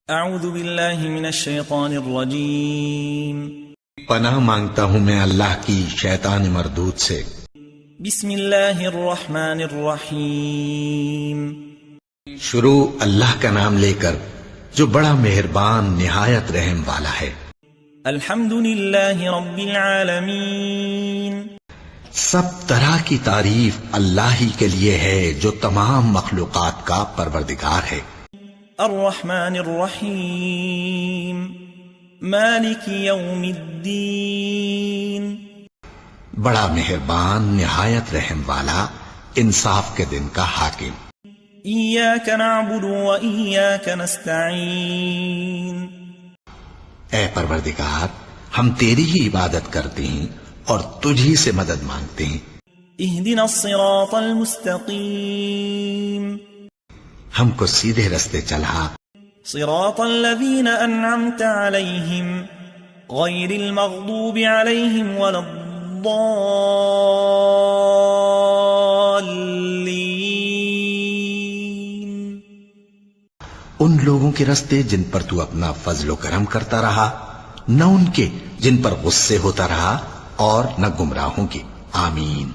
اعوذ باللہ من الشیطان الرجیم پناہ مانگتا ہوں میں اللہ کی شیطان مردود سے۔ بسم اللہ الرحمن الرحیم شروع اللہ کا نام لے کر جو بڑا مہربان نہایت رحم والا ہے۔ الحمد للہ رب العالمین سب طرح کی تعریف اللہ ہی کے لیے ہے جو تمام مخلوقات کا پروردگار ہے۔ الرحمن الرحیم مالک یوم الدین بڑا مہربان نہایت رحم والا انصاف کے دن کا حاکم۔ ایاک نعبد و ایاک نستعین اے پروردگار ہم تیری ہی عبادت کرتے ہیں اور تجھی سے مدد مانگتے ہیں۔ اہدنا الصراط المستقیم ہم کو سیدھے رستے چلا، صراط الذین انعمت علیہم غیر المغضوب علیہم ولا الضالین ان لوگوں کے رستے جن پر تو اپنا فضل و کرم کرتا رہا، نہ ان کے جن پر غصے ہوتا رہا، اور نہ گمراہوں کے۔ آمین۔